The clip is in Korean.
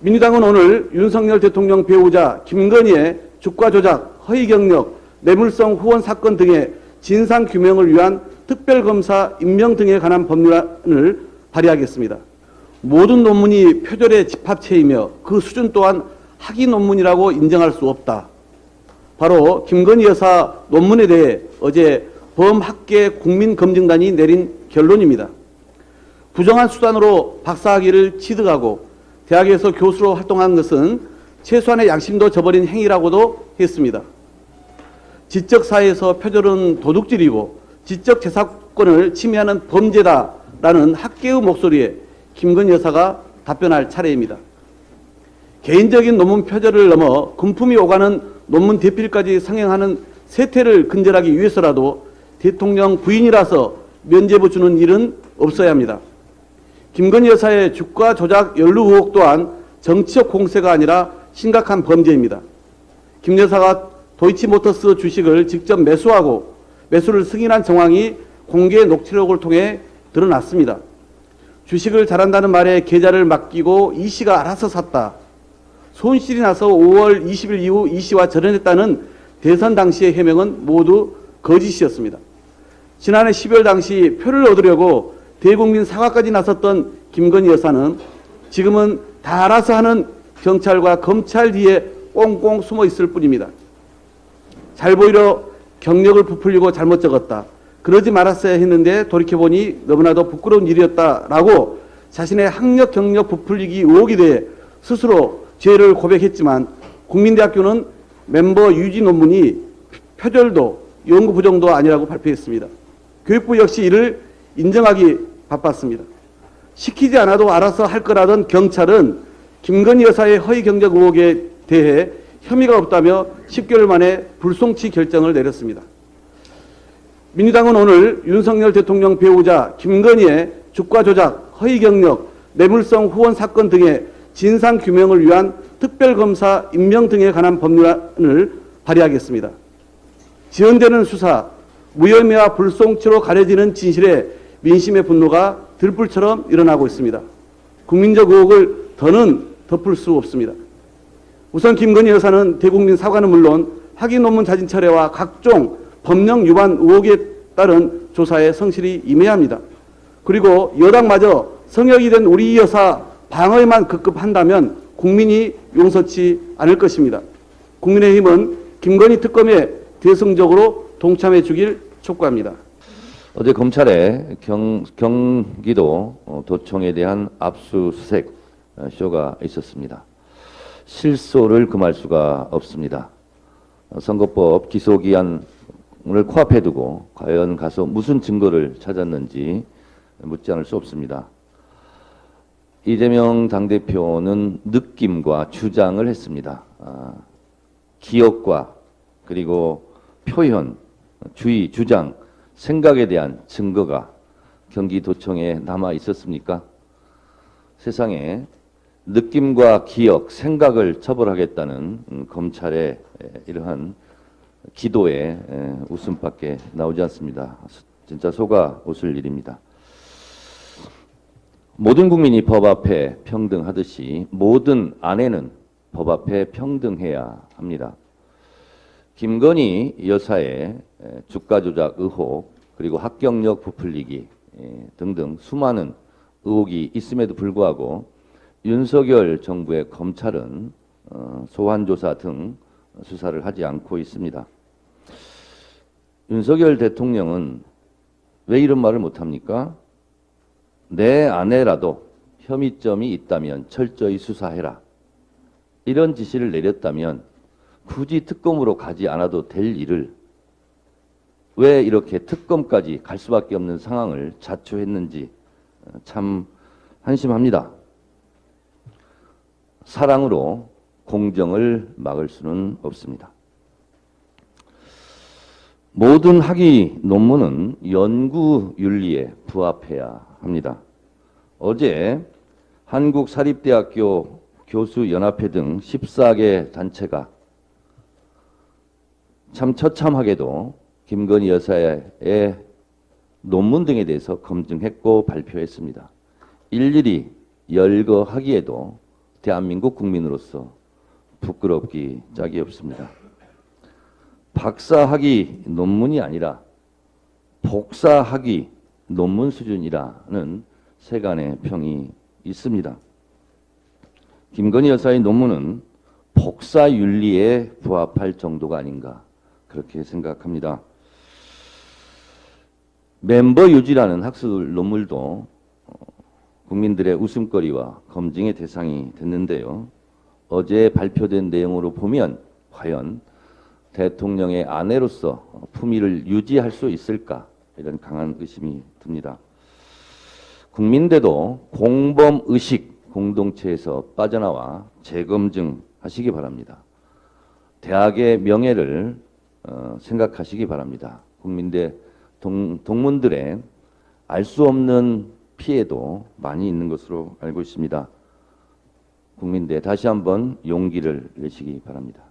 민주당은 오늘 윤석열 대통령 배우자 김건희의 주가 조작, 허위 경력, 뇌물성 후원 사건 등의 진상규명을 위한 특별검사 임명 등에 관한 법률안을 발의하겠습니다. 모든 논문이 표절의 집합체이며 그 수준 또한 학위 논문이라고 인정할 수 없다. 바로 김건희 여사 논문에 대해 어제 범학계 국민검증단이 내린 결론입니다. 부정한 수단으로 박사학위를 취득하고 대학에서 교수로 활동한 것은 최소한의 양심도 저버린 행위라고도 했습니다. 지적사회에서 표절은 도둑질이고 지적재산권을 침해하는 범죄다라는 학계의 목소리에 김건희 여사가 답변할 차례입니다. 개인적인 논문 표절을 넘어 금품이 오가는 논문 대필까지 성행하는 세태를 근절하기 위해서라도 대통령 부인이라서 면죄부 주는 일은 없어야 합니다. 김건희 여사의 주가 조작 연루 의혹 또한 정치적 공세가 아니라 심각한 범죄입니다. 김 여사가 도이치모터스 주식을 직접 매수하고 매수를 승인한 정황이 공개 녹취록을 통해 드러났습니다. 주식을 잘한다는 말에 계좌를 맡기고 이 씨가 알아서 샀다. 손실이 나서 5월 20일 이후 이 씨와 절연했다는 대선 당시의 해명은 모두 거짓이었습니다. 지난해 12월 당시 표를 얻으려고 대국민 사과까지 나섰던 김건희 여사는 지금은 다 알아서 하는 경찰과 검찰 뒤에 꽁꽁 숨어 있을 뿐입니다. 잘 보이려 경력을 부풀리고 잘못 적었다. 그러지 말았어야 했는데 돌이켜보니 너무나도 부끄러운 일이었다라고 자신의 학력 경력 부풀리기 의혹에 대해 스스로 죄를 고백했지만 국민대학교는 멤버 유지 논문이 표절도 연구 부정도 아니라고 발표했습니다. 교육부 역시 이를 인정하기 바빴습니다. 시키지 않아도 알아서 할 거라던 경찰은 김건희 여사의 허위 경력 의혹에 대해 혐의가 없다며 10개월 만에 불송치 결정을 내렸습니다. 민주당은 오늘 윤석열 대통령 배우자 김건희의 주가 조작, 허위 경력, 뇌물성 후원 사건 등의 진상규명을 위한 특별검사 임명 등에 관한 법률안을 발의하겠습니다. 지연되는 수사, 무혐의와 불송치로 가려지는 진실에 민심의 분노가 들불처럼 일어나고 있습니다. 국민적 의혹을 더는 덮을 수 없습니다. 우선 김건희 여사는 대국민 사과는 물론 학위 논문 자진 철회와 각종 법령 위반 의혹에 따른 조사에 성실히 임해야 합니다. 그리고 여당마저 성역이 된 우리 여사 방어에만 급급한다면 국민이 용서치 않을 것입니다. 국민의힘은 김건희 특검에 대승적으로 동참해 주길 촉구합니다. 어제 검찰의 경기도 도청에 대한 압수수색 쇼가 있었습니다. 실소를 금할 수가 없습니다. 선거법 기소기한을 코앞에 두고 과연 가서 무슨 증거를 찾았는지 묻지 않을 수 없습니다. 이재명 당대표는 느낌과 주장을 했습니다. 기억과 그리고 표현, 주의, 주장, 생각에 대한 증거가 경기도청에 남아 있었습니까? 세상에 느낌과 기억, 생각을 처벌하겠다는 검찰의 이러한 기도의 웃음밖에 나오지 않습니다. 진짜 속아 웃을 일입니다. 모든 국민이 법 앞에 평등하듯이 모든 아내는 법 앞에 평등해야 합니다. 김건희 여사의 주가 조작 의혹 그리고 학경력 부풀리기 등등 수많은 의혹이 있음에도 불구하고 윤석열 정부의 검찰은 소환조사 등 수사를 하지 않고 있습니다. 윤석열 대통령은 왜 이런 말을 못합니까? 내 아내라도 혐의점이 있다면 철저히 수사해라. 이런 지시를 내렸다면 굳이 특검으로 가지 않아도 될 일을 왜 이렇게 특검까지 갈 수밖에 없는 상황을 자초했는지 참 한심합니다. 사랑으로 공정을 막을 수는 없습니다. 모든 학위 논문은 연구윤리에 부합해야 합니다. 어제 한국사립대학교 교수연합회 등 14개 단체가 참 처참하게도 김건희 여사의 논문 등에 대해서 검증했고 발표했습니다. 일일이 열거하기에도 대한민국 국민으로서 부끄럽기 짝이 없습니다. 박사학위 논문이 아니라 복사학위 논문 수준이라는 세간의 평이 있습니다. 김건희 여사의 논문은 복사윤리에 부합할 정도가 아닌가 그렇게 생각합니다. 멤버 유지라는 학술 논문도 국민들의 웃음거리와 검증의 대상이 됐는데요. 어제 발표된 내용으로 보면 과연 대통령의 아내로서 품위를 유지할 수 있을까 이런 강한 의심이 듭니다. 국민들도 공범의식 공동체에서 빠져나와 재검증하시기 바랍니다. 대학의 명예를 생각하시기 바랍니다. 국민들 동문들의 알 수 없는 피해도 많이 있는 것으로 알고 있습니다. 국민들 다시 한번 용기를 내시기 바랍니다.